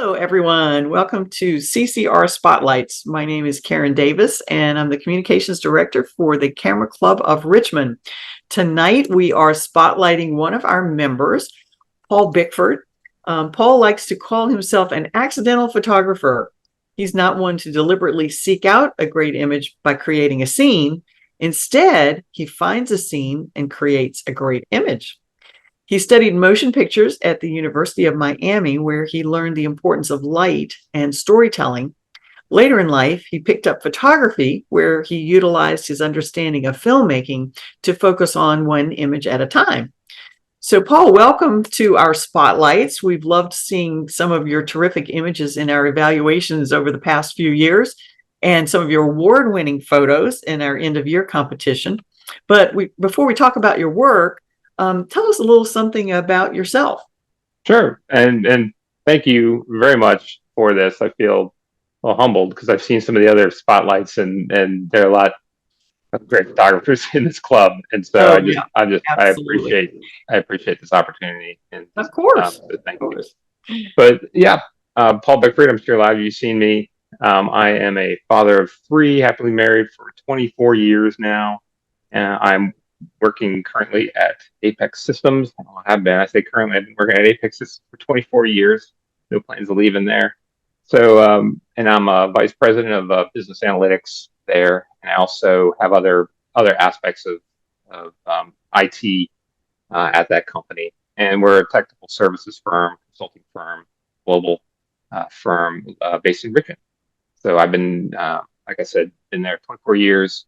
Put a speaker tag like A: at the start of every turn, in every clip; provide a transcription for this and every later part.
A: Hello, everyone. Welcome to CCR Spotlights. My name is Karen Davis, and I'm the Communications Director for the Camera Club of Richmond. Tonight, we are spotlighting one of our members, Paul Bickford. Paul likes to call himself an accidental photographer. He's not one to deliberately seek out a great image by creating a scene. Instead, he finds a scene and creates a great image. He studied motion pictures at the University of Miami, where he learned the importance of light and storytelling. Later in life, he picked up photography, where he utilized his understanding of filmmaking to focus on one image at a time. So, Paul, welcome to our spotlights. We've loved seeing some of your terrific images in our evaluations over the past few years and some of your award-winning photos in our end-of-year competition. But before we talk about your work, tell us a little something about yourself.
B: Sure. And thank you very much for this. I feel a little humbled because I've seen some of the other spotlights and there are a lot of great photographers in this club. And so
A: Oh, yeah,
B: I
A: absolutely.
B: appreciate this opportunity and
A: Of course.
B: so thank
A: Of
B: you.
A: course.
B: But yeah, Paul Bickford, I'm sure a lot of you have seen me. I am a father of three, happily married for 24 years now. I'm working currently at Apex Systems. I have been. I say currently. I've been working at Apex Systems for 24 years. No plans to leave in there. So, and I'm a vice president of business analytics there, and I also have other aspects of IT at that company. And we're a technical services firm, consulting firm, global firm based in Richmond. So I've been, like I said, been there 24 years.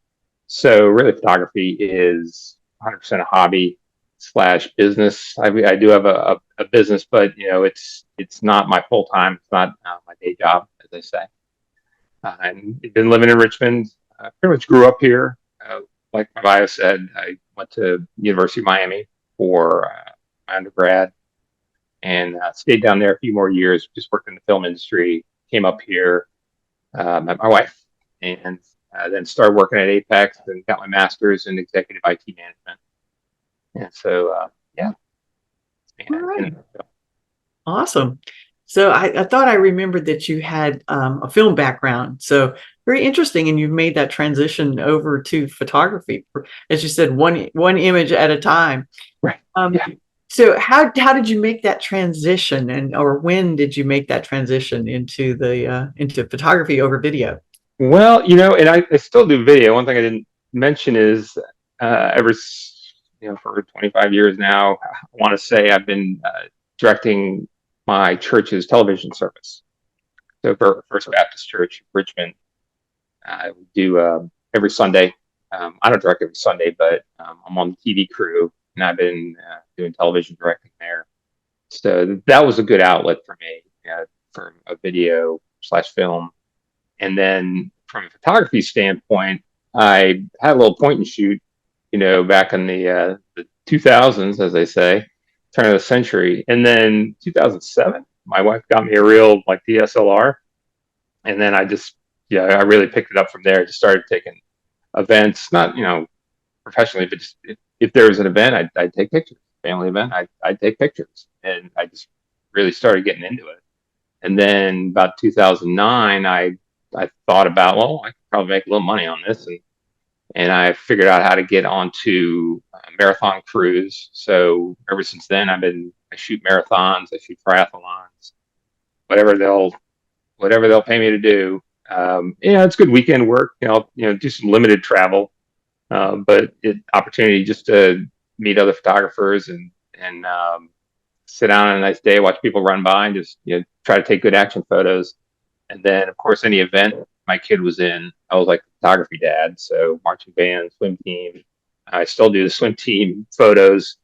B: So really, photography is 100% a hobby slash business. I do have a business, but it's not my full time. It's not my day job, as I say. And I've been living in Richmond. Pretty much grew up here. Like my bio said, I went to University of Miami for my undergrad and stayed down there a few more years. Just worked in the film industry. Came up here, met my wife, and then started working at Apex and got my master's in executive IT management. And so, yeah.
A: All right. Awesome. So I thought I remembered that you had a film background. So very interesting. And you've made that transition over to photography, as you said, one image at a time.
B: Right.
A: Um,
B: Yeah.
A: so how did you make that transition, or when did you make that transition into into photography over video?
B: Well, and I still do video. One thing I didn't mention is for 25 years now, I want to say I've been directing my church's television service. So for First Baptist Church, Richmond, I do every Sunday. I don't direct every Sunday, but I'm on the TV crew, and I've been doing television directing there. So that was a good outlet for me, for a video slash film. And then from a photography standpoint, I had a little point and shoot, back in the 2000s, as they say, turn of the century. And then 2007, my wife got me a real DSLR, and then I really picked it up from there. Just started taking events, not professionally, but just if there was an event, I'd take pictures. Family event, I'd take pictures, and I just really started getting into it. And then about 2009, I thought about, well, I could probably make a little money on this, and I figured out how to get onto marathon crews. So ever since then, I shoot marathons, I shoot triathlons, whatever they'll pay me to do. It's good weekend work. Do some limited travel, but opportunity just to meet other photographers and sit down on a nice day, watch people run by, and just try to take good action photos. And then, of course, any event my kid was in, I was like a photography dad. So marching band, swim team. I still do the swim team photos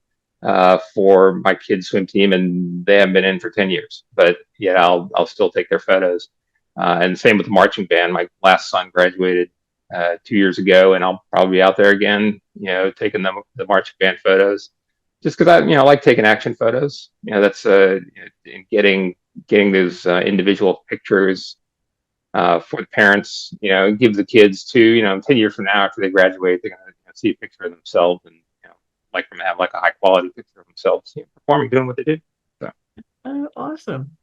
B: for my kids' swim team, and they haven't been in for 10 years. But yeah, I'll still take their photos. And same with the marching band. My last son graduated 2 years ago, and I'll probably be out there again, taking the marching band photos. Just because I like taking action photos. That's getting those individual pictures for the parents. Give the kids too. 10 years from now, after they graduate, they're gonna see a picture of themselves, and like them to have like a high quality picture of themselves, performing, doing what they do. So.
A: Oh, awesome.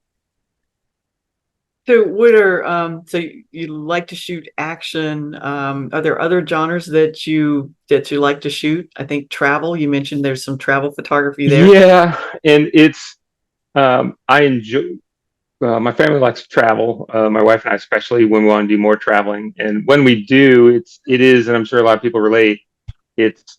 A: So so you like to shoot action? Are there other genres that you like to shoot? I think travel, you mentioned there's some travel photography there.
B: Yeah, and it's I enjoy. My family likes to travel. My wife and I, especially when we want to do more traveling, and when we do, it is, and I'm sure a lot of people relate. It's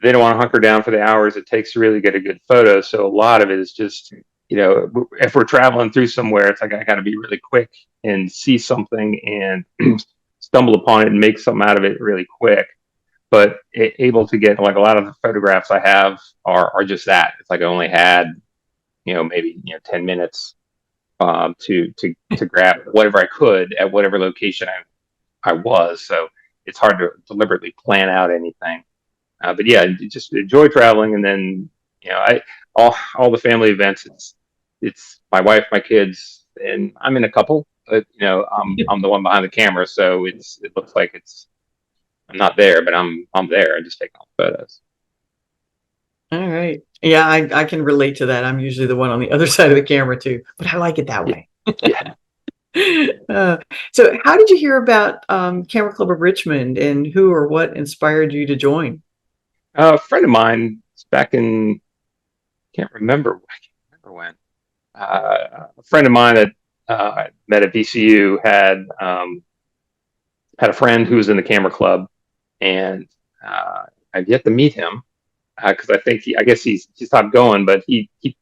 B: They don't want to hunker down for the hours it takes to really get a good photo. So a lot of it is just, if we're traveling through somewhere, it's like I got to be really quick and see something and stumble upon it and make something out of it really quick. But able to get, like, a lot of the photographs I have are just that. It's like I only had, maybe 10 minutes to grab whatever I could at whatever location I was. So it's hard to deliberately plan out anything. But yeah, just enjoy traveling, and then I all the family events. It's my wife, my kids, and I'm in a couple. But I'm the one behind the camera, so it looks like I'm not there, but I'm there. I just take all the photos.
A: All right. Yeah, I can relate to that. I'm usually the one on the other side of the camera too, but I like it that
B: Yeah,
A: way.
B: yeah.
A: Uh, so how did you hear about Camera Club of Richmond, and who or what inspired you to join?
B: A friend of mine back in I can't remember when. A friend of mine that I met at VCU had a friend who was in the camera club, and I've yet to meet him because I guess he stopped going, but he gave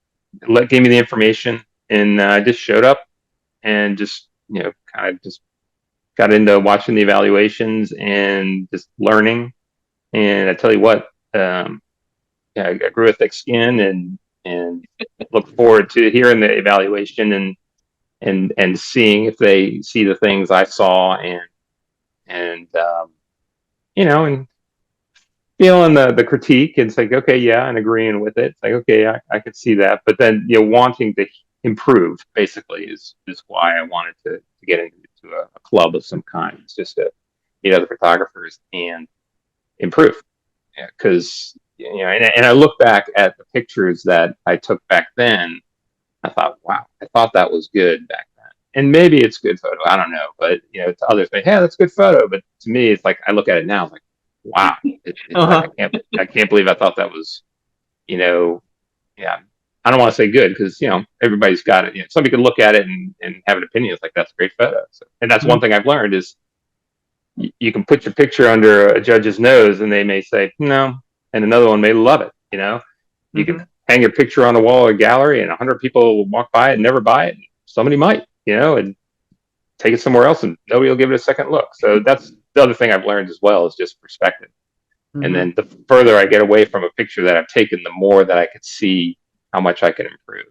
B: me the information, and I just showed up and just kind of just got into watching the evaluations and just learning. And I tell you what, yeah, I grew a thick skin and look forward to hearing the evaluation and seeing if they see the things I saw, and and feeling the critique, and it's like, okay, yeah, and agreeing with it. It's like, okay, I could see that, but then wanting to improve basically is why I wanted to get into a club of some kind. It's just to meet other photographers and improve. Because and I look back at the pictures that I took back then. I thought, wow, I thought that was good back then. And maybe it's good photo. I don't know. But, to others, like, yeah, that's good photo. But to me, it's like, I look at it now, it's like, wow. It's like,
A: Uh-huh.
B: I can't believe I thought that was, yeah. I don't want to say good because, everybody's got it. Somebody could look at it and have an opinion. It's like, that's a great photo. So, and that's one thing I've learned is you can put your picture under a judge's nose and they may say, no. And another one may love it. You
A: Mm-hmm.
B: can hang your picture on a wall or gallery and 100 people will walk by it and never buy it. Somebody might, and take it somewhere else and nobody will give it a second look. So that's the other thing I've learned as well, is just perspective. And
A: Mm-hmm.
B: then the further I get away from a picture that I've taken, the more that I could see how much I can improve.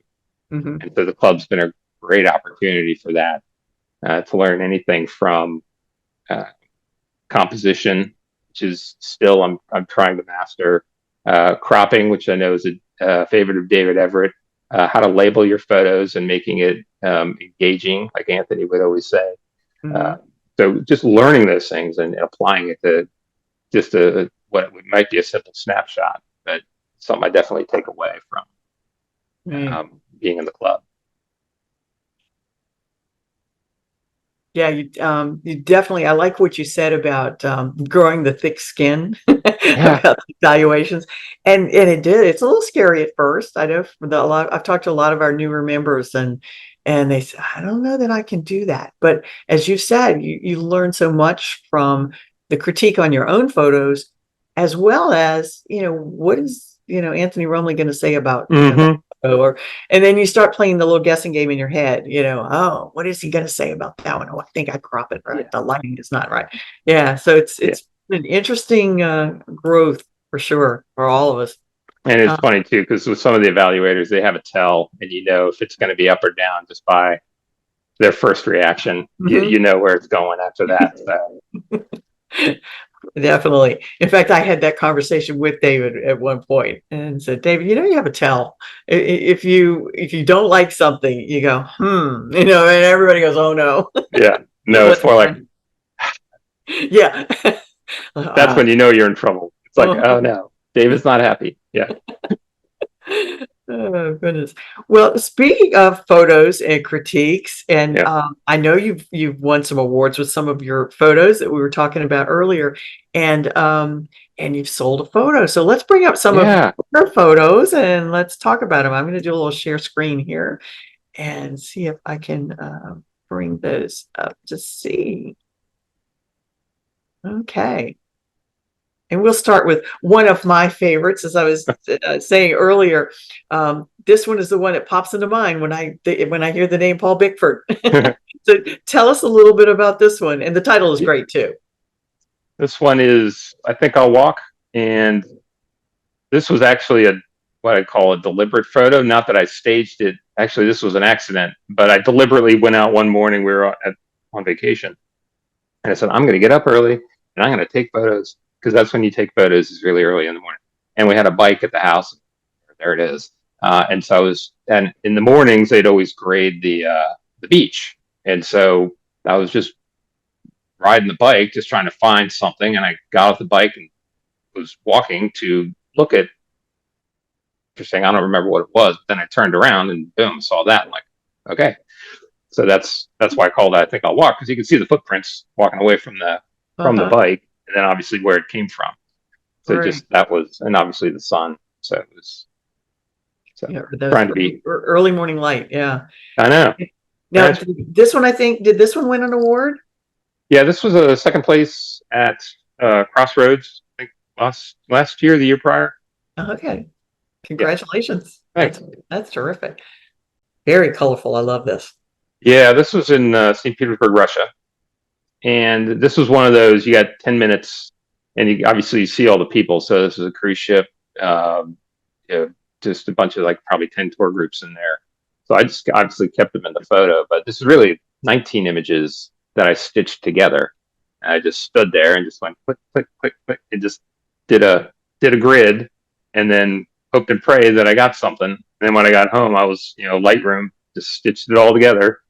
A: Mm-hmm.
B: And so the club's been a great opportunity for that, to learn anything from uh, composition, which is still I'm trying to master, cropping, which I know is a favorite of David Everett, how to label your photos and making it engaging, like Anthony would always say.
A: Mm-hmm.
B: Uh, so just learning those things and applying it to just what might be a simple snapshot, but something I definitely take away from
A: Right.
B: being in the club.
A: Yeah, you definitely, I like what you said about growing the thick skin
B: Yeah.
A: about the evaluations. And it's a little scary at first. I know I've talked to a lot of our newer members, and they say, I don't know that I can do that. But as you said, you learn so much from the critique on your own photos, as well as, what is, Anthony Romley going to say about, that
B: Mm-hmm.
A: photo, and then you start playing the little guessing game in your head, oh, what is he going to say about that one? Oh, I think I crop it right.
B: Yeah.
A: The lighting is not right. Yeah. So
B: Yeah.
A: it's an interesting growth for sure for all of us.
B: And it's
A: Uh,
B: funny too, because with some of the evaluators, they have a tell, and if it's going to be up or down just by their first reaction.
A: mhm.
B: You know where it's going after that. So
A: Definitely. In fact, I had that conversation with David at one point and said, David, you have a tell. If you don't like something, you go, and everybody goes, oh no.
B: yeah, no, it's
A: What's
B: more like
A: mine? Yeah.
B: that's
A: Uh,
B: when you're in trouble. It's like, oh no, David's not happy. Yeah,
A: Oh, goodness. Well, speaking of photos and critiques, and
B: Yeah.
A: I know you've won some awards with some of your photos that we were talking about earlier, and you've sold a photo. So let's bring up some of
B: Yeah.
A: your photos and let's talk about them. I'm going to do a little share screen here and see if I can bring those up to see. Okay. And we'll start with one of my favorites, as I was saying earlier. This one is the one that pops into mind when I hear the name Paul Bickford. So tell us a little bit about this one, and the title is great too.
B: This one is I Think I'll Walk, and this was actually what I call a deliberate photo. Not that I staged it. Actually, this was an accident, but I deliberately went out one morning. We were on vacation, and I said, I'm going to get up early and I'm going to take photos, because that's when you take photos, is really early in the morning. And we had a bike at the house. There it is. And so and in the mornings, they'd always grade the beach. And so I was just riding the bike, just trying to find something. And I got off the bike and was walking to look at interesting. I don't remember what it was, but then I turned around and boom, saw that. I'm like, okay. So that's why I called it I Think I'll Walk, because you can see the footprints walking away from the bike, and then obviously where it came from. So
A: Right.
B: just that was, and obviously the sun. So it was
A: Yeah,
B: trying to be
A: early morning light. Yeah.
B: I know.
A: Now, this one, I think, did this one win an award?
B: Yeah, this was a second place at Crossroads, I think last year, the year prior.
A: Okay. Congratulations.
B: Yeah. Thanks.
A: That's terrific. Very colorful. I love this.
B: Yeah, this was in St. Petersburg, Russia. And this was one of those, you got 10 minutes and you obviously see all the people. So this is a cruise ship, just a bunch of like probably 10 tour groups in there. So I just obviously kept them in the photo, but this is really 19 images that I stitched together. And I just stood there and just went click, click, click, click, and just did a grid, and then hoped and prayed that I got something. And then when I got home, I was, Lightroom, just stitched it all together.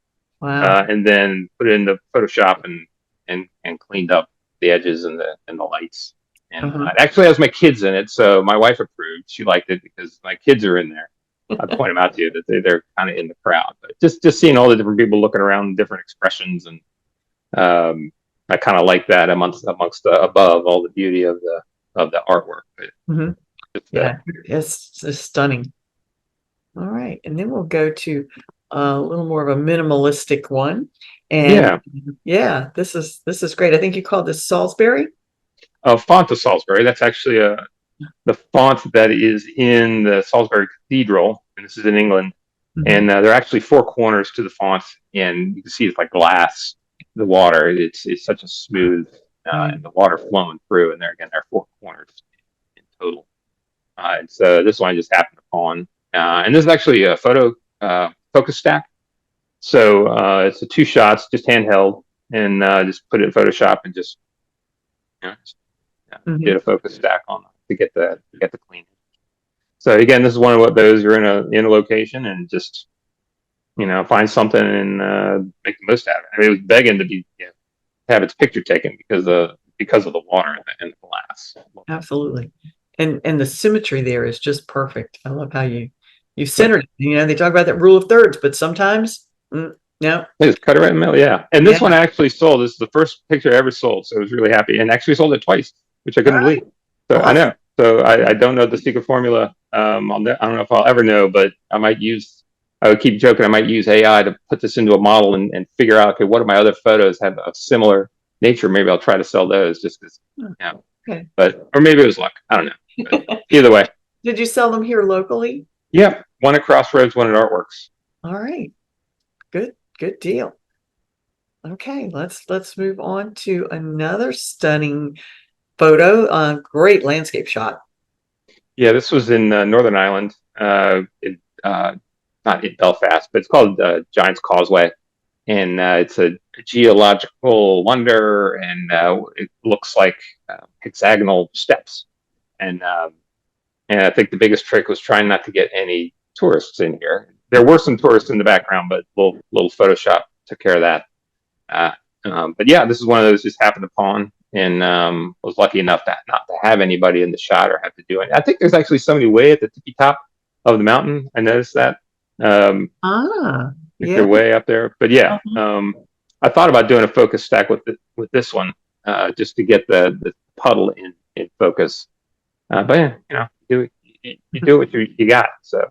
A: Wow.
B: And then put it into Photoshop and cleaned up the edges and the lights. And it actually has my kids in it, so my wife approved. She liked it because my kids are in there. I point them out to you that they're kind of in the crowd, but just seeing all the different people looking around, different expressions, and I kind of like that amongst above all the beauty of the artwork.
A: Yeah, it's stunning. All right, and then we'll go to a little more of a minimalistic one. And yeah, this is great. I think you called this Salisbury.
B: Font of Salisbury. That's actually the font that is in the Salisbury Cathedral, and this is in England. And there are actually four corners to the font, and you can see it's like glass. The water, it's such a smooth, and the water flowing through. And there are four corners in total. And so this one I just happened upon, and this is actually a photo focus stack. So it's 2 shots, just handheld, and just put it in Photoshop and just did a focus stack on to get the clean. So again, this is one of those you're in a location and just find something and make the most out of it. I mean, it was begging to have its picture taken because of the water and the glass.
A: Absolutely, and the symmetry there is just perfect. I love how you centered it. They talk about that rule of thirds, but sometimes no.
B: They just cut it right in the middle. Yeah, and this one I actually sold. This is the first picture I ever sold, so I was really happy, and actually sold it twice, which I couldn't believe. So awesome. I know. So I don't know the secret formula. I don't know if I'll ever know, but I would keep joking. I might use AI to put this into a model and figure out, okay, what of my other photos have a similar nature? Maybe I'll try to sell those just because,
A: Okay.
B: Or maybe it was luck. I don't know. But either way.
A: Did you sell them here locally?
B: Yeah. One at Crossroads, one at Artworks.
A: All right. Good deal. Okay. Let's move on to another stunning photo. Great landscape shot.
B: Yeah. This was in Northern Ireland. Not in Belfast, but it's called Giant's Causeway, and it's a geological wonder, and it looks like hexagonal steps, and I think the biggest trick was trying not to get any tourists in here. There were some tourists in the background, but little Photoshop took care of that. But yeah, this is one of those just happened upon, and was lucky enough not to have anybody in the shot or have to do it. I think there's actually somebody way at the tippy top of the mountain. I noticed that. If
A: Yeah.
B: they're way up there, but yeah,
A: Uh-huh.
B: I thought about doing a focus stack with this one, just to get the puddle in focus. But yeah, you do what you got. So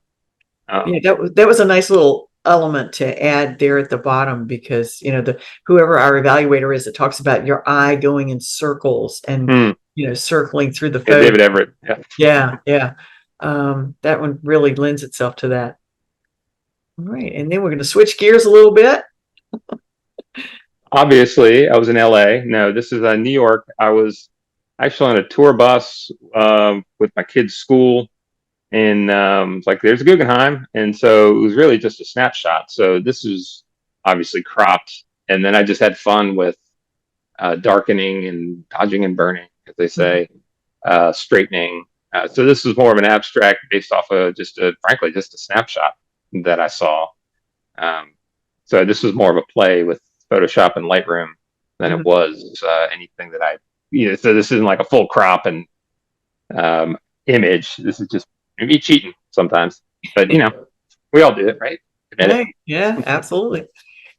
A: Yeah, that was a nice little element to add there at the bottom, because the whoever our evaluator is, it talks about your eye going in circles and
B: hmm,
A: circling through the
B: yeah,
A: photo.
B: David Everett. Yeah.
A: Yeah. That one really lends itself to that. All right, and then we're going to switch gears a little bit.
B: Obviously, I was in LA. No, this is New York. I was actually on a tour bus with my kids' school, and it's like there's a Guggenheim, and so it was really just a snapshot. So this is obviously cropped, and then I just had fun with darkening and dodging and burning, as they say, straightening. So this is more of an abstract based off of frankly, just a snapshot that I saw. Um, so this was more of a play with Photoshop and Lightroom than it
A: Mhm.
B: was anything that so this isn't like a full crop and image. This is just me cheating sometimes, but we all do it, right? Admit it.
A: Hey, yeah, absolutely.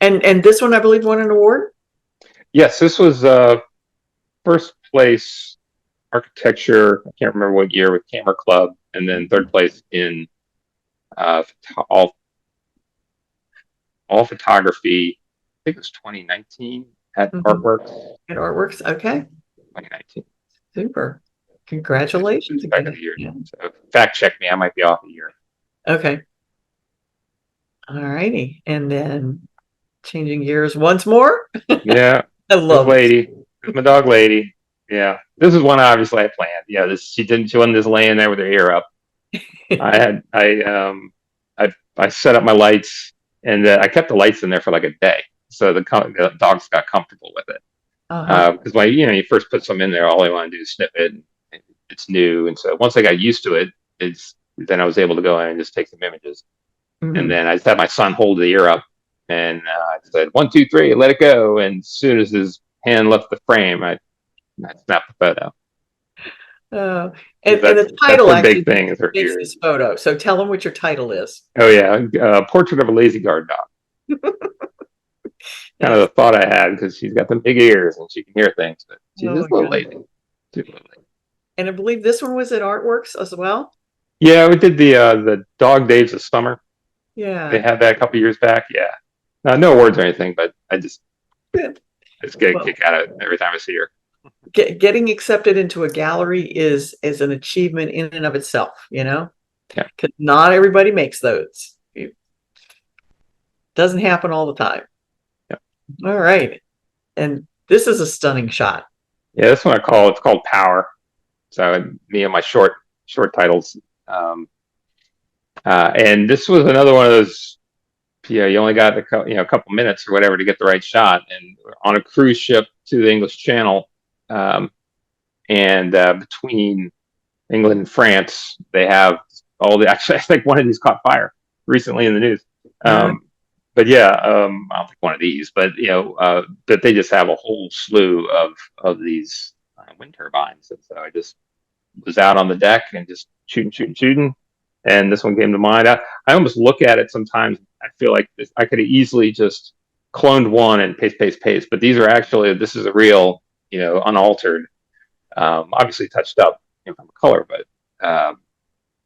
A: And this one, I believe, won an award.
B: Yes, this was first place architecture. I can't remember what year with Camera Club, and then third place in uh, all all photography. I think it was 2019 at
A: Mhm.
B: Artworks.
A: At Artworks. Okay,
B: 2019.
A: super. Congratulations
B: Back of
A: again.
B: the year.
A: Yeah.
B: So fact check me. I might be off a year.
A: Okay. All righty. And then changing gears once more.
B: Yeah,
A: I
B: this
A: love this.
B: lady, this is my dog lady. Yeah, this is one obviously I planned. Yeah, she wasn't just laying there with her ear up. I set up my lights, and I kept the lights in there for like a day, so the dogs got comfortable with it.
A: Uh-huh.
B: Because when you first put some in there, all they want to do is sniff it. And it's new, and so once I got used to it, then I was able to go in and just take some images. And
A: Mhm.
B: then I just had my son hold the ear up, and I said 1, 2, 3, let it go. And as soon as his hand left the frame, I snapped the photo.
A: Uh, and,
B: 'Cause
A: and the
B: that's
A: title
B: her big
A: actually
B: thing is her
A: fits
B: ears.
A: this photo. So tell them what your title is.
B: Oh yeah, portrait of a lazy guard dog. Kind of
A: That's,
B: the thought I had because she's got them big ears and she can hear things, but she's
A: oh
B: just
A: my
B: a little
A: God.
B: lazy. She's a little lazy.
A: And I believe this one was at Artworks as well.
B: Yeah, we did the Dog Days of Summer. They
A: Yeah.
B: had that a couple years back. Yeah, no awards or anything, but
A: Good.
B: I just get a
A: Well,
B: kick out of it every time I see her.
A: getting accepted into a gallery is an achievement in and of itself,
B: Yeah,
A: because not everybody makes those. It doesn't happen all the time.
B: yeah,
A: All right. And this is a stunning shot.
B: yeah. This one it's called Power. So me and my short titles. Um, and this was another one of those. Yeah, you only got a couple minutes or whatever to get the right shot, and on a cruise ship to the English Channel, and between England and France, they have all the. Actually, I think one of these caught fire recently in the news.
A: Uh,
B: But yeah, I don't think one of these, but they just have a whole slew of these wind turbines, and so I just was out on the deck and just shooting, and this one came to mind. I almost look at it sometimes. I feel like I could have easily just cloned one and paste, but this is a real, unaltered, obviously touched up from color,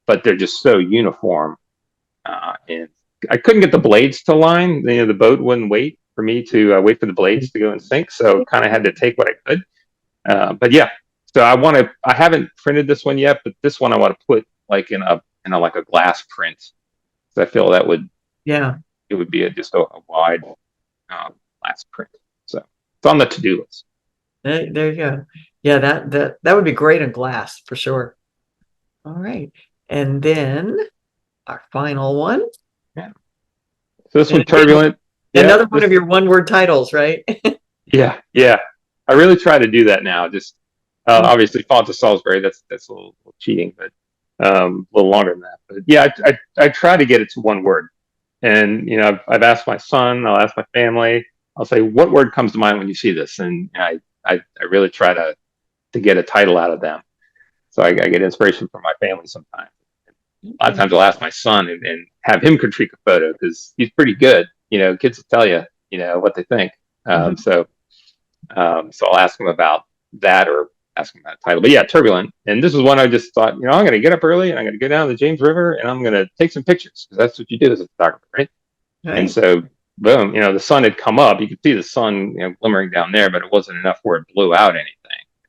B: but they're just so uniform. And I couldn't get the blades to line. The boat wouldn't wait for me to wait for the blades to go in sync, so kind of had to take what I could. But yeah, so I haven't printed this one yet, but this one I want to put like in a like a glass print. So I feel
A: yeah.
B: it would be just a wide glass print. So it's on the to-do list.
A: There you go. Yeah, that would be great in glass for sure. All right. And then our final one.
B: Yeah. So this
A: And
B: one,
A: again,
B: Turbulent. Yeah.
A: another one of your one-word titles, right?
B: Yeah. I really try to do that now. Just obviously Font of Salisbury. That's a little cheating, but a little longer than that. But yeah, I try to get it to one word. And I've asked my son, I'll ask my family, I'll say, what word comes to mind when you see this? And I really try to get a title out of them. So I get inspiration from my family sometimes. a lot of times I'll ask my son and have him critique a photo because he's pretty good. Kids will tell you, what they think.
A: Mhm.
B: So I'll ask him about that or ask him about the title. But yeah, Turbulent. And this is one I just thought, I'm going to get up early and I'm going to go down the James River and I'm going to take some pictures because that's what you do as a photographer, right? And
A: Right.
B: so, boom, the sun had come up. You could see the sun, glimmering down there, but it wasn't enough where it blew out anything.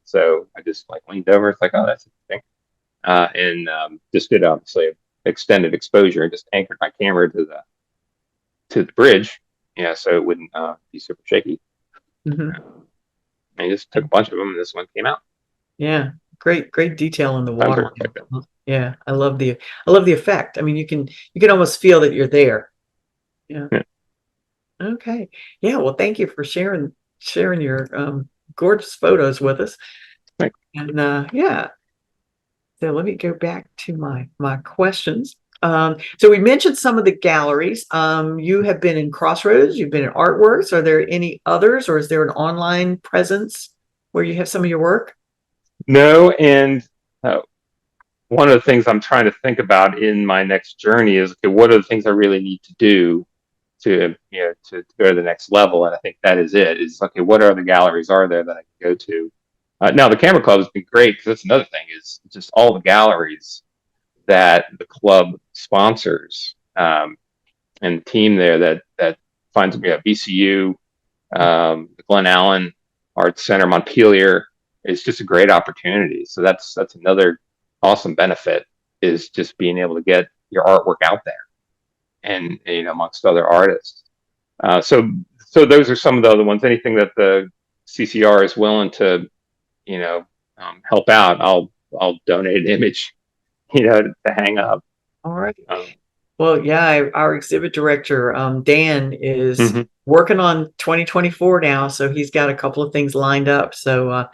B: So I just leaned over. It's like, oh, that's interesting. And just did obviously extended exposure and just anchored my camera to the bridge, so it wouldn't be super shaky.
A: Mhm.
B: I just took a bunch of them, and this one came out.
A: Yeah, great detail in the
B: Times
A: water.
B: work like that.
A: Yeah, I love the effect. I mean, you can almost feel that you're there. Yeah.
B: Yeah.
A: Okay. Yeah. Well, thank you for sharing your gorgeous photos with us.
B: Thanks.
A: And yeah. So let me go back to my questions. So we mentioned some of the galleries. You have been in Crossroads. You've been in Artworks. Are there any others, or is there an online presence where you have some of your work?
B: No, and one of the things I'm trying to think about in my next journey is, okay, what are the things I really need to do to go to the next level? And I think that is it. Is okay, what other galleries are there that I can go to? Now the Camera Club has been great because that's another thing is just all the galleries that the club sponsors, and the team there that finds me at VCU, the Glen Allen Art Center, Montpelier. It's just a great opportunity. So that's another awesome benefit is just being able to get your artwork out there and amongst other artists. So those are some of the other ones. Anything that the CCR is willing to help out, I'll donate an image to hang up.
A: All right.
B: Um,
A: Well, yeah, our exhibit director, Dan, is
B: mhm.
A: working on 2024 now, so he's got a couple of things lined up. So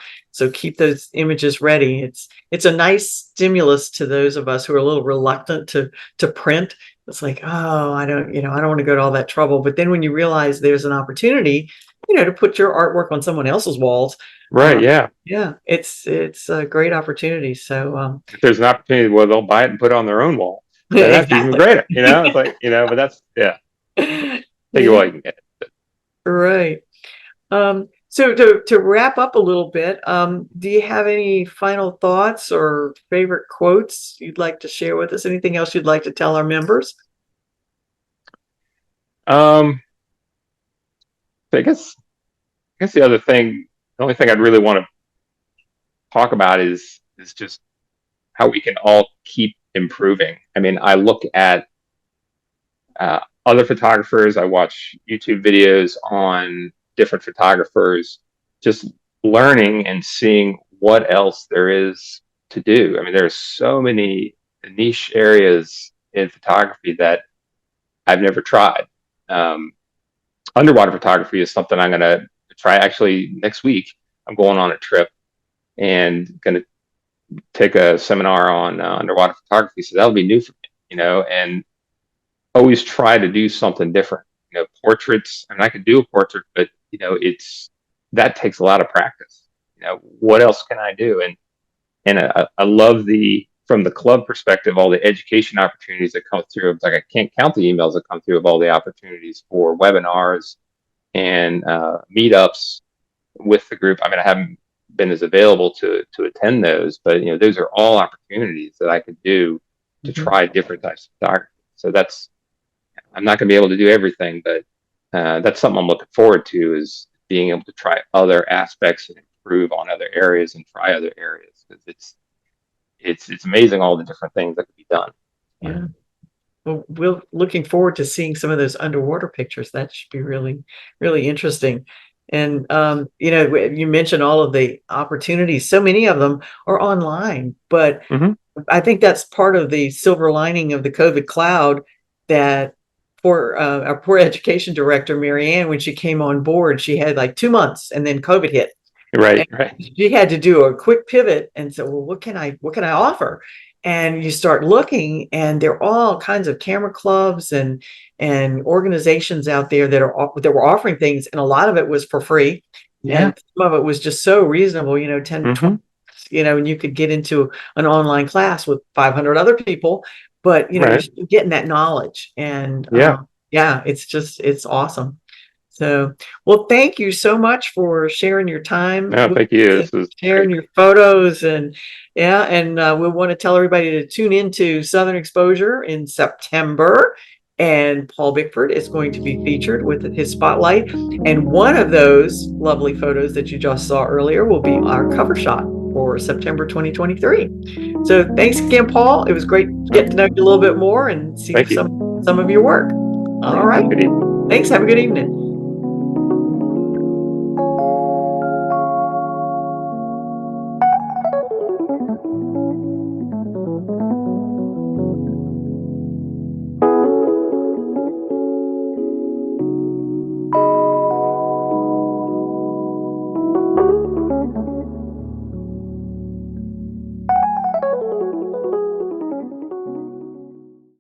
A: keep those images ready. It's a nice stimulus to those of us who are a little reluctant to print. It's like, oh, I don't want to go to all that trouble. But then when you realize there's an opportunity, to put your artwork on someone else's walls,
B: Right, yeah.
A: yeah, it's a great opportunity. So
B: If there's an opportunity where they'll buy it and put it on their own wall, then that's even
A: exactly.
B: greater. It's like, but that's, yeah, take it
A: Yeah,
B: while you can get it.
A: right. So to wrap up a little bit, do you have any final thoughts or favorite quotes you'd like to share with us? Anything else you'd like to tell our members?
B: Um, I guess the only thing I'd really want to talk about is just how we can all keep improving. I mean, I look at other photographers. I watch YouTube videos on different photographers, just learning and seeing what else there is to do. I mean, there's so many niche areas in photography that I've never tried. Um, Underwater photography is something I'm going to try. Actually, next week, I'm going on a trip and going to take a seminar on underwater photography. So that'll be new for me, and always try to do something different. Portraits. I mean, I could do a portrait, but that takes a lot of practice. What else can I do? And I love from the club perspective, all the education opportunities that come through. It's like I can't count the emails that come through of all the opportunities for webinars and meetups with the group. I mean, I haven't been as available to attend those, but those are all opportunities that I could do to try different types of photography. So I'm not going to be able to do everything, but that's something I'm looking forward to, is being able to try other aspects and improve on other areas and try other areas, because it's amazing all the different things that could be done.
A: Yeah. Well, we're looking forward to seeing some of those underwater pictures. That should be really, really interesting. And you mentioned all of the opportunities. So many of them are online, but
B: Mm-hmm.
A: I think that's part of the silver lining of the COVID cloud, that for our poor education director, Marianne, when she came on board, she had like 2 months and then COVID hit.
B: Right,
A: And
B: right.
A: she had to do a quick pivot and said, well, what can I offer? And you start looking, and there are all kinds of camera clubs and organizations out there that were offering things, and a lot of it was for free.
B: Yeah.
A: And some of it was just so reasonable, 10,
B: Mm-hmm.
A: 20, and you could get into an online class with 500 other people but you're
B: Right.
A: still getting that knowledge, and
B: Yeah.
A: yeah, it's awesome. So, well, thank you so much for sharing your time
B: No,
A: with
B: thank you.
A: us
B: This
A: and
B: is
A: sharing
B: great.
A: your photos, and yeah, and we want to tell everybody to tune into Southern Exposure in September. And Paul Bickford is going to be featured with his spotlight. And one of those lovely photos that you just saw earlier will be our cover shot for September 2023. So thanks again, Paul. It was great getting to know you a little bit more and see
B: Thank you.
A: some of your work. All right.
B: Good evening.
A: Thanks. Have a good evening.